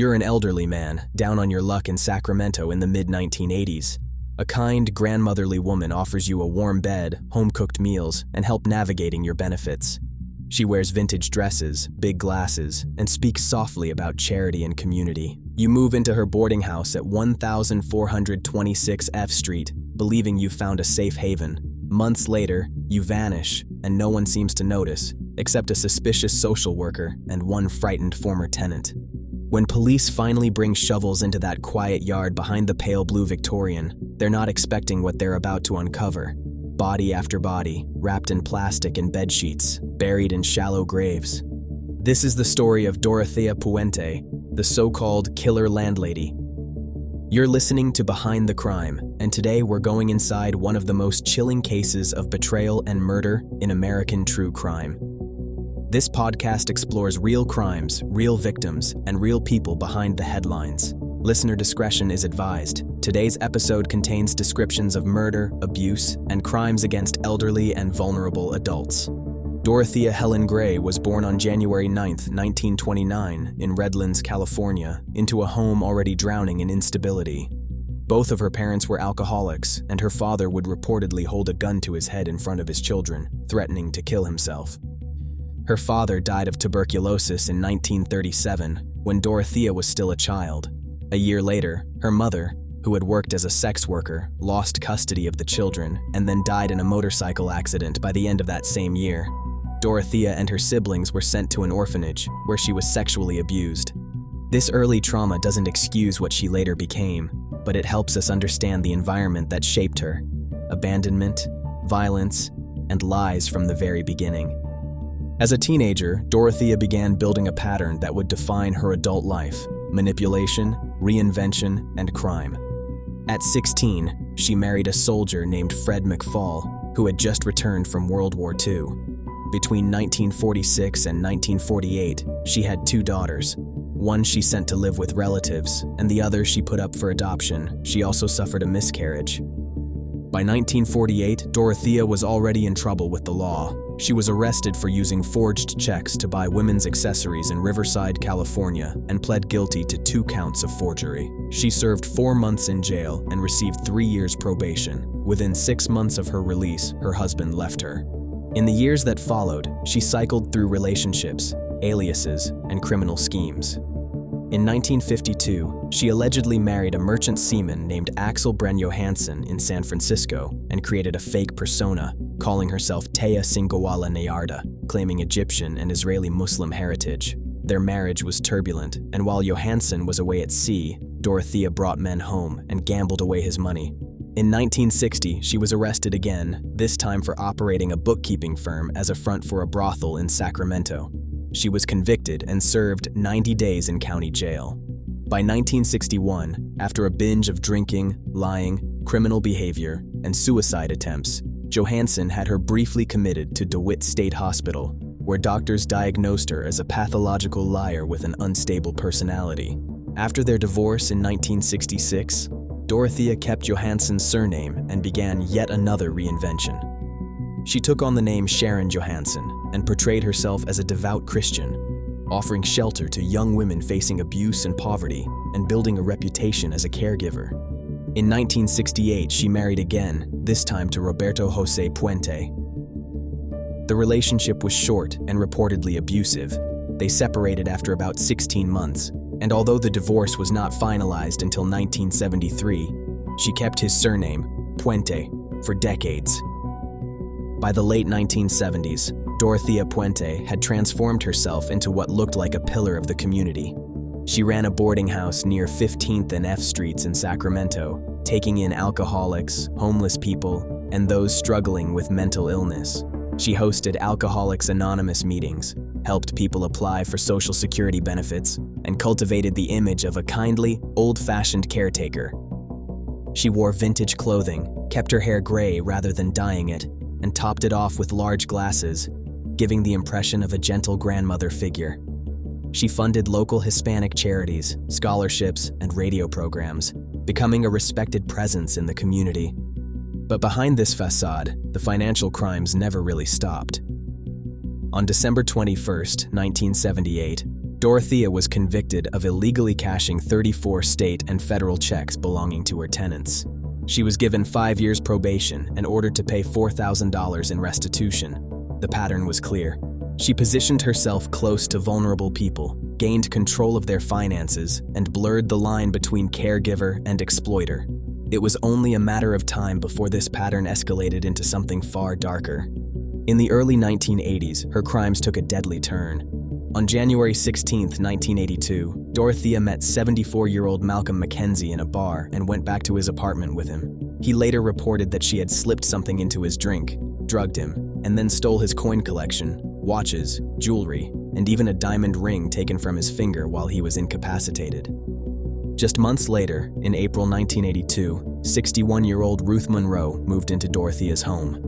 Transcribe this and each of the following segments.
You're an elderly man, down on your luck in Sacramento in the mid-1980s. A kind, grandmotherly woman offers you a warm bed, home-cooked meals, and help navigating your benefits. She wears vintage dresses, big glasses, and speaks softly about charity and community. You move into her boarding house at 1426 F Street, believing you've found a safe haven. Months later, you vanish, and no one seems to notice, except a suspicious social worker and one frightened former tenant. When police finally bring shovels into that quiet yard behind the pale blue Victorian, they're not expecting what they're about to uncover. Body after body, wrapped in plastic and bedsheets, buried in shallow graves. This is the story of Dorothea Puente, the so-called killer landlady. You're listening to Behind the Crime, and today we're going inside one of the most chilling cases of betrayal and murder in American true crime. This podcast explores real crimes, real victims, and real people behind the headlines. Listener discretion is advised. Today's episode contains descriptions of murder, abuse, and crimes against elderly and vulnerable adults. Dorothea Helen Gray was born on January 9, 1929, in Redlands, California, into a home already drowning in instability. Both of her parents were alcoholics, and her father would reportedly hold a gun to his head in front of his children, threatening to kill himself. Her father died of tuberculosis in 1937, when Dorothea was still a child. A year later, her mother, who had worked as a sex worker, lost custody of the children and then died in a motorcycle accident by the end of that same year. Dorothea and her siblings were sent to an orphanage, where she was sexually abused. This early trauma doesn't excuse what she later became, but it helps us understand the environment that shaped her: abandonment, violence, and lies from the very beginning. As a teenager, Dorothea began building a pattern that would define her adult life: manipulation, reinvention, and crime. At 16, she married a soldier named Fred McFall, who had just returned from World War II. Between 1946 and 1948, she had 2 daughters. One she sent to live with relatives, and the other she put up for adoption. She also suffered a miscarriage. By 1948, Dorothea was already in trouble with the law. She was arrested for using forged checks to buy women's accessories in Riverside, California, and pled guilty to 2 counts of forgery. She served 4 months in jail and received 3 years probation. Within 6 months of her release, her husband left her. In the years that followed, she cycled through relationships, aliases, and criminal schemes. In 1952, she allegedly married a merchant seaman named Axel Bren Johansson in San Francisco and created a fake persona, calling herself Thea Singawala Nayarda, claiming Egyptian and Israeli Muslim heritage. Their marriage was turbulent, and while Johansson was away at sea, Dorothea brought men home and gambled away his money. In 1960, she was arrested again, this time for operating a bookkeeping firm as a front for a brothel in Sacramento. She was convicted and served 90 days in county jail. By 1961, after a binge of drinking, lying, criminal behavior, and suicide attempts, Johansson had her briefly committed to DeWitt State Hospital, where doctors diagnosed her as a pathological liar with an unstable personality. After their divorce in 1966, Dorothea kept Johansson's surname and began yet another reinvention. She took on the name Sharon Johansson and portrayed herself as a devout Christian, offering shelter to young women facing abuse and poverty and building a reputation as a caregiver. In 1968, she married again, this time to Roberto José Puente. The relationship was short and reportedly abusive. They separated after about 16 months, and although the divorce was not finalized until 1973, she kept his surname, Puente, for decades. By the late 1970s, Dorothea Puente had transformed herself into what looked like a pillar of the community. She ran a boarding house near 15th and F Streets in Sacramento, taking in alcoholics, homeless people, and those struggling with mental illness. She hosted Alcoholics Anonymous meetings, helped people apply for Social Security benefits, and cultivated the image of a kindly, old-fashioned caretaker. She wore vintage clothing, kept her hair gray rather than dyeing it, and topped it off with large glasses, giving the impression of a gentle grandmother figure. She funded local Hispanic charities, scholarships, and radio programs, becoming a respected presence in the community. But behind this facade, the financial crimes never really stopped. On December 21, 1978, Dorothea was convicted of illegally cashing 34 state and federal checks belonging to her tenants. She was given 5 years probation and ordered to pay $4,000 in restitution. The pattern was clear. She positioned herself close to vulnerable people, gained control of their finances, and blurred the line between caregiver and exploiter. It was only a matter of time before this pattern escalated into something far darker. In the early 1980s, her crimes took a deadly turn. On January 16, 1982, Dorothea met 74-year-old Malcolm McKenzie in a bar and went back to his apartment with him. He later reported that she had slipped something into his drink, drugged him, and then stole his coin collection, watches, jewelry, and even a diamond ring taken from his finger while he was incapacitated. Just months later, in April 1982, 61-year-old Ruth Monroe moved into Dorothea's home.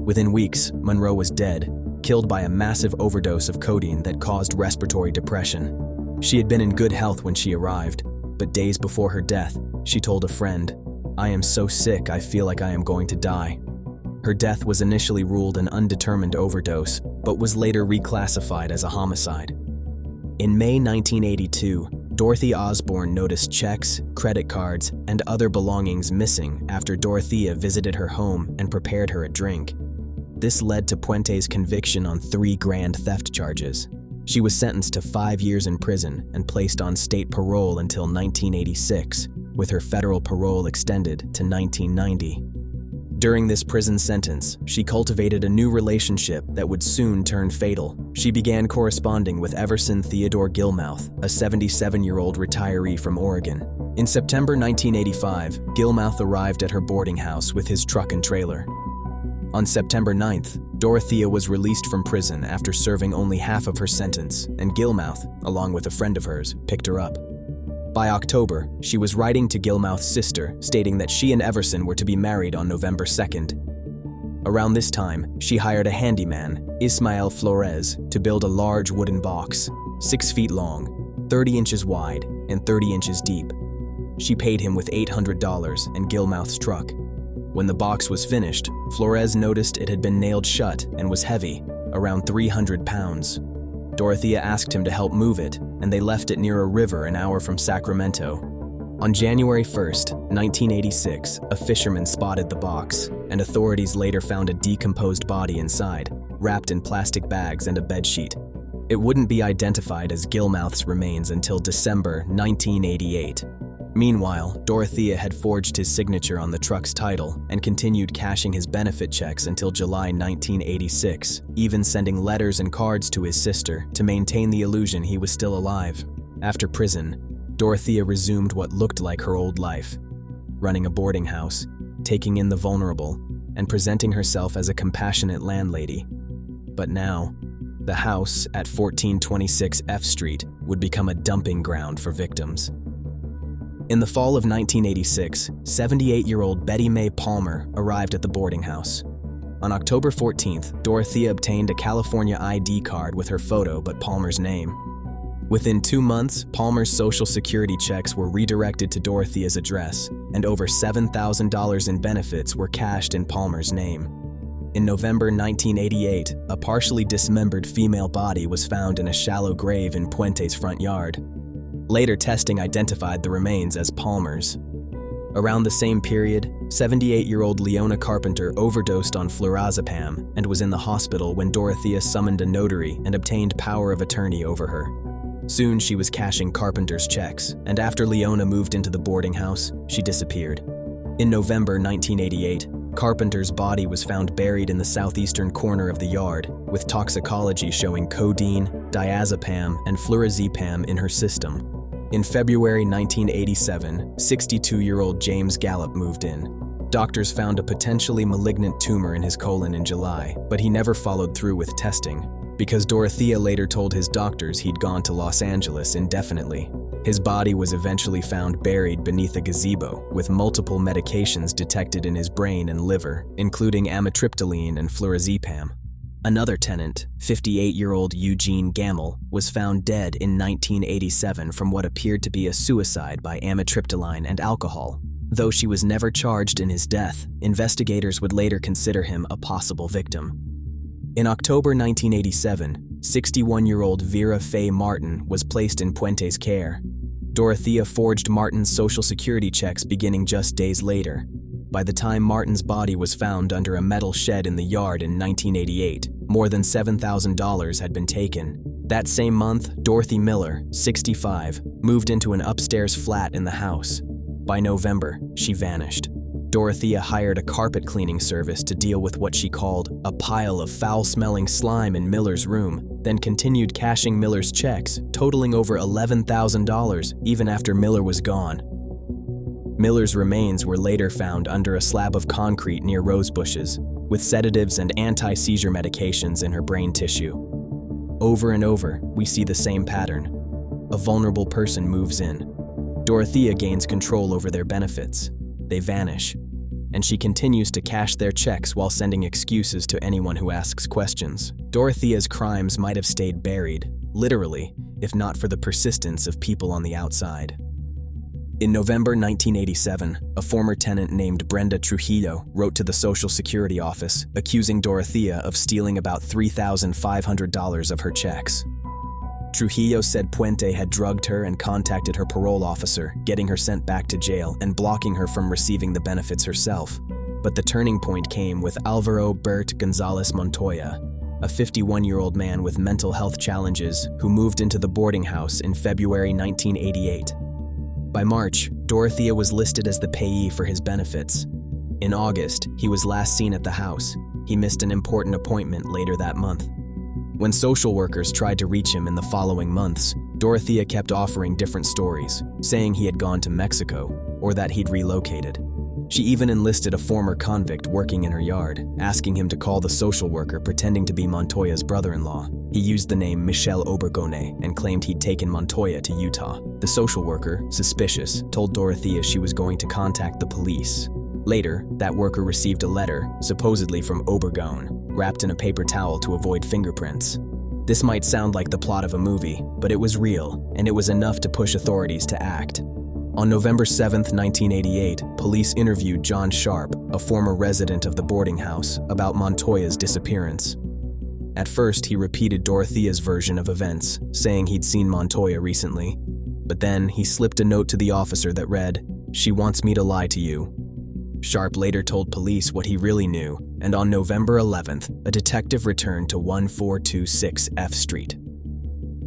Within weeks, Monroe was dead, killed by a massive overdose of codeine that caused respiratory depression. She had been in good health when she arrived, but days before her death, she told a friend, "I am so sick I feel like I am going to die." Her death was initially ruled an undetermined overdose, but was later reclassified as a homicide. In May 1982, Dorothy Osborne noticed checks, credit cards, and other belongings missing after Dorothea visited her home and prepared her a drink. This led to Puente's conviction on 3 grand theft charges. She was sentenced to 5 years in prison and placed on state parole until 1986, with her federal parole extended to 1990. During this prison sentence, she cultivated a new relationship that would soon turn fatal. She began corresponding with Everson Theodore Gilmouth, a 77-year-old retiree from Oregon. In September 1985, Gilmouth arrived at her boarding house with his truck and trailer. On September 9th, Dorothea was released from prison after serving only half of her sentence, and Gilmouth, along with a friend of hers, picked her up. By October, she was writing to Gilmouth's sister, stating that she and Everson were to be married on November 2nd. Around this time, she hired a handyman, Ismael Flores, to build a large wooden box, 6 feet long, 30 inches wide, and 30 inches deep. She paid him with $800 and Gilmouth's truck. When the box was finished, Flores noticed it had been nailed shut and was heavy, around 300 pounds. Dorothea asked him to help move it, and they left it near a river an hour from Sacramento. On January 1st, 1986, a fisherman spotted the box, and authorities later found a decomposed body inside, wrapped in plastic bags and a bedsheet. It wouldn't be identified as Gilmouth's remains until December 1988. Meanwhile, Dorothea had forged his signature on the truck's title and continued cashing his benefit checks until July 1986, even sending letters and cards to his sister to maintain the illusion he was still alive. After prison, Dorothea resumed what looked like her old life, running a boarding house, taking in the vulnerable, and presenting herself as a compassionate landlady. But now, the house at 1426 F Street would become a dumping ground for victims. In the fall of 1986, 78-year-old Betty Mae Palmer arrived at the boarding house. On October 14th, Dorothea obtained a California ID card with her photo but Palmer's name. Within 2 months, Palmer's Social Security checks were redirected to Dorothea's address, and over $7,000 in benefits were cashed in Palmer's name. In November 1988, a partially dismembered female body was found in a shallow grave in Puente's front yard. Later testing identified the remains as Palmer's. Around the same period, 78-year-old Leona Carpenter overdosed on flurazepam and was in the hospital when Dorothea summoned a notary and obtained power of attorney over her. Soon she was cashing Carpenter's checks, and after Leona moved into the boarding house, she disappeared. In November 1988, Carpenter's body was found buried in the southeastern corner of the yard, with toxicology showing codeine, diazepam, and flurazepam in her system. In February 1987, 62-year-old James Gallup moved in. Doctors found a potentially malignant tumor in his colon in July, but he never followed through with testing, because Dorothea later told his doctors he'd gone to Los Angeles indefinitely. His body was eventually found buried beneath a gazebo, with multiple medications detected in his brain and liver, including amitriptyline and flurazepam. Another tenant, 58-year-old Eugene Gamble, was found dead in 1987 from what appeared to be a suicide by amitriptyline and alcohol. Though she was never charged in his death, investigators would later consider him a possible victim. In October 1987, 61-year-old Vera Faye Martin was placed in Puente's care. Dorothea forged Martin's social security checks beginning just days later. By the time Martin's body was found under a metal shed in the yard in 1988, more than $7,000 had been taken. That same month, Dorothy Miller, 65, moved into an upstairs flat in the house. By November, she vanished. Dorothea hired a carpet cleaning service to deal with what she called a pile of foul-smelling slime in Miller's room, then continued cashing Miller's checks, totaling over $11,000 even after Miller was gone. Miller's remains were later found under a slab of concrete near rose bushes, with sedatives and anti-seizure medications in her brain tissue. Over and over, we see the same pattern. A vulnerable person moves in. Dorothea gains control over their benefits. They vanish, and she continues to cash their checks while sending excuses to anyone who asks questions. Dorothea's crimes might have stayed buried, literally, if not for the persistence of people on the outside. In November 1987, a former tenant named Brenda Trujillo wrote to the Social Security office, accusing Dorothea of stealing about $3,500 of her checks. Trujillo said Puente had drugged her and contacted her parole officer, getting her sent back to jail and blocking her from receiving the benefits herself. But the turning point came with Alvaro Bert Gonzalez Montoya, a 51-year-old man with mental health challenges who moved into the boarding house in February 1988. By March, Dorothea was listed as the payee for his benefits. In August, he was last seen at the house. He missed an important appointment later that month. When social workers tried to reach him in the following months, Dorothea kept offering different stories, saying he had gone to Mexico or that he'd relocated. She even enlisted a former convict working in her yard, asking him to call the social worker pretending to be Montoya's brother-in-law. He used the name Michelle Obergone and claimed he'd taken Montoya to Utah. The social worker, suspicious, told Dorothea she was going to contact the police. Later, that worker received a letter, supposedly from Obergone, wrapped in a paper towel to avoid fingerprints. This might sound like the plot of a movie, but it was real, and it was enough to push authorities to act. On November 7, 1988, police interviewed John Sharp, a former resident of the boarding house, about Montoya's disappearance. At first, he repeated Dorothea's version of events, saying he'd seen Montoya recently. But then, he slipped a note to the officer that read, "She wants me to lie to you." Sharp later told police what he really knew, and on November 11th, a detective returned to 1426 F Street.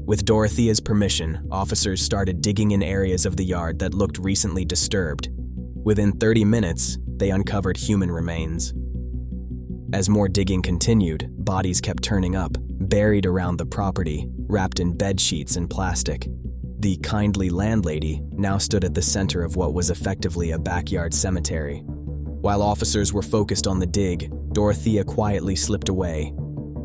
With Dorothea's permission, officers started digging in areas of the yard that looked recently disturbed. Within 30 minutes, they uncovered human remains. As more digging continued, bodies kept turning up, buried around the property, wrapped in bed sheets and plastic. The kindly landlady now stood at the center of what was effectively a backyard cemetery. While officers were focused on the dig, Dorothea quietly slipped away.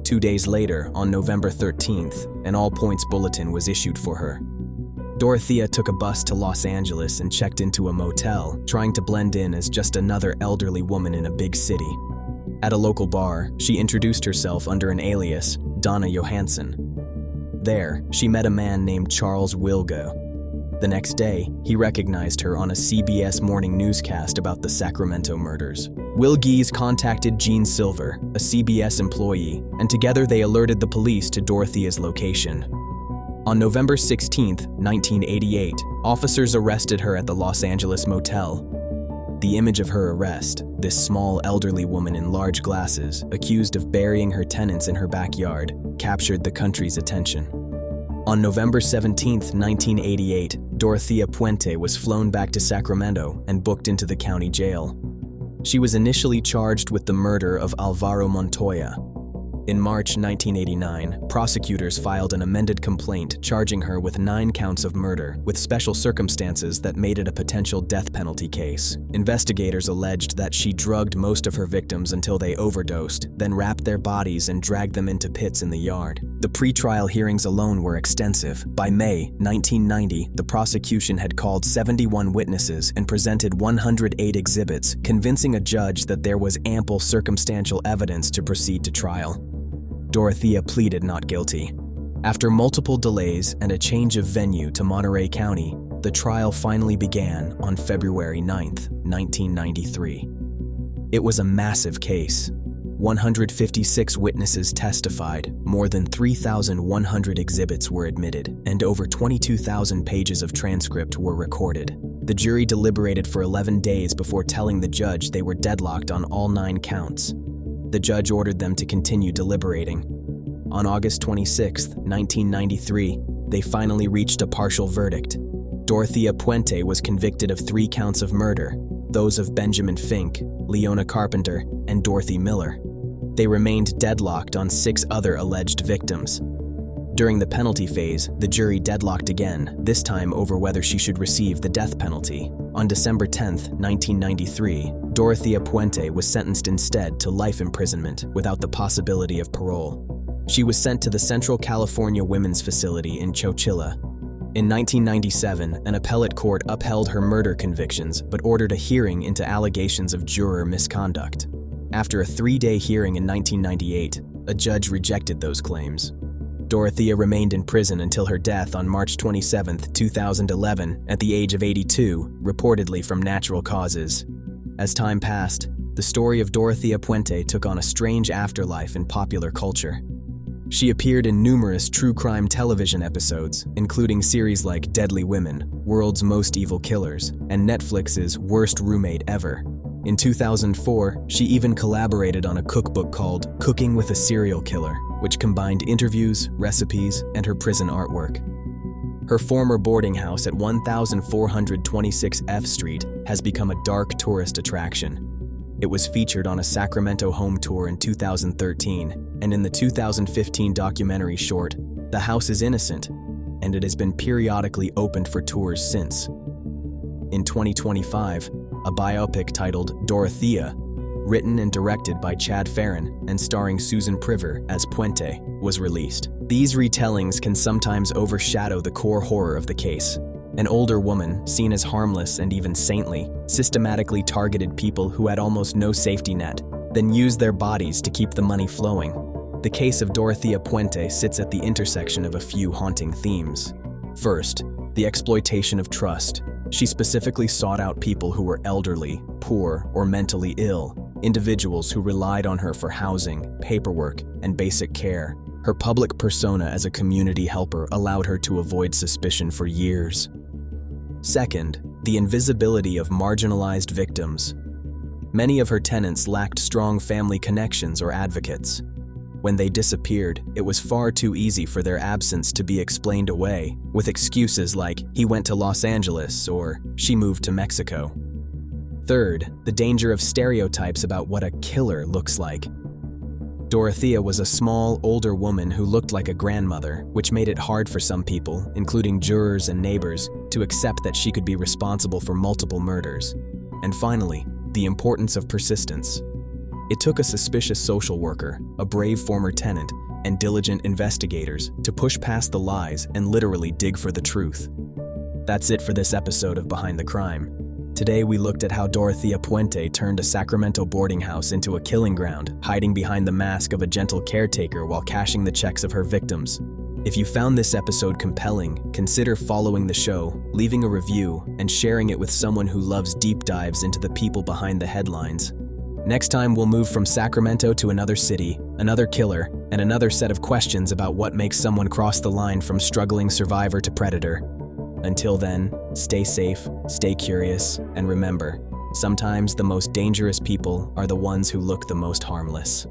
2 days later, on November 13th, an all-points bulletin was issued for her. Dorothea took a bus to Los Angeles and checked into a motel, trying to blend in as just another elderly woman in a big city. At a local bar, she introduced herself under an alias, Donna Johansson. There, she met a man named Charles Wilge. The next day, he recognized her on a CBS morning newscast about the Sacramento murders. Wilges contacted Gene Silver, a CBS employee, and together they alerted the police to Dorothea's location. On November 16, 1988, officers arrested her at the Los Angeles motel. The image of her arrest, this small elderly woman in large glasses, accused of burying her tenants in her backyard, captured the country's attention. On November 17, 1988, Dorothea Puente was flown back to Sacramento and booked into the county jail. She was initially charged with the murder of Alvaro Montoya. In March 1989, prosecutors filed an amended complaint charging her with 9 counts of murder, with special circumstances that made it a potential death penalty case. Investigators alleged that she drugged most of her victims until they overdosed, then wrapped their bodies and dragged them into pits in the yard. The pre-trial hearings alone were extensive. By May 1990, the prosecution had called 71 witnesses and presented 108 exhibits, convincing a judge that there was ample circumstantial evidence to proceed to trial. Dorothea pleaded not guilty. After multiple delays and a change of venue to Monterey County, the trial finally began on February 9, 1993. It was a massive case. 156 witnesses testified, more than 3,100 exhibits were admitted, and over 22,000 pages of transcript were recorded. The jury deliberated for 11 days before telling the judge they were deadlocked on all 9 counts. The judge ordered them to continue deliberating. On August 26, 1993, they finally reached a partial verdict. Dorothea Puente was convicted of 3 counts of murder, those of Benjamin Fink, Leona Carpenter, and Dorothy Miller. They remained deadlocked on 6 other alleged victims. During the penalty phase, the jury deadlocked again, this time over whether she should receive the death penalty. On December 10, 1993, Dorothea Puente was sentenced instead to life imprisonment without the possibility of parole. She was sent to the Central California Women's Facility in Chochilla. In 1997, an appellate court upheld her murder convictions but ordered a hearing into allegations of juror misconduct. After a 3-day hearing in 1998, a judge rejected those claims. Dorothea remained in prison until her death on March 27, 2011, at the age of 82, reportedly from natural causes. As time passed, the story of Dorothea Puente took on a strange afterlife in popular culture. She appeared in numerous true crime television episodes, including series like Deadly Women, World's Most Evil Killers, and Netflix's Worst Roommate Ever. In 2004, she even collaborated on a cookbook called Cooking with a Serial Killer, which combined interviews, recipes, and her prison artwork. Her former boarding house at 1426 F Street has become a dark tourist attraction. It was featured on a Sacramento home tour in 2013, and in the 2015 documentary short, The House is Innocent, and it has been periodically opened for tours since. In 2025, a biopic titled Dorothea, written and directed by Chad Farron and starring Susan Priver as Puente, was released. These retellings can sometimes overshadow the core horror of the case. An older woman, seen as harmless and even saintly, systematically targeted people who had almost no safety net, then used their bodies to keep the money flowing. The case of Dorothea Puente sits at the intersection of a few haunting themes. First, the exploitation of trust. She specifically sought out people who were elderly, poor, or mentally ill, individuals who relied on her for housing, paperwork, and basic care. Her public persona as a community helper allowed her to avoid suspicion for years. Second, the invisibility of marginalized victims. Many of her tenants lacked strong family connections or advocates. When they disappeared, it was far too easy for their absence to be explained away, with excuses like, "He went to Los Angeles," or "She moved to Mexico." Third, the danger of stereotypes about what a killer looks like. Dorothea was a small, older woman who looked like a grandmother, which made it hard for some people, including jurors and neighbors, to accept that she could be responsible for multiple murders. And finally, the importance of persistence. It took a suspicious social worker, a brave former tenant, and diligent investigators to push past the lies and literally dig for the truth. That's it for this episode of Behind the Crime. Today we looked at how Dorothea Puente turned a Sacramento boarding house into a killing ground, hiding behind the mask of a gentle caretaker while cashing the checks of her victims. If you found this episode compelling, consider following the show, leaving a review, and sharing it with someone who loves deep dives into the people behind the headlines. Next time we'll move from Sacramento to another city, another killer, and another set of questions about what makes someone cross the line from struggling survivor to predator. Until then, stay safe, stay curious, and remember, sometimes the most dangerous people are the ones who look the most harmless.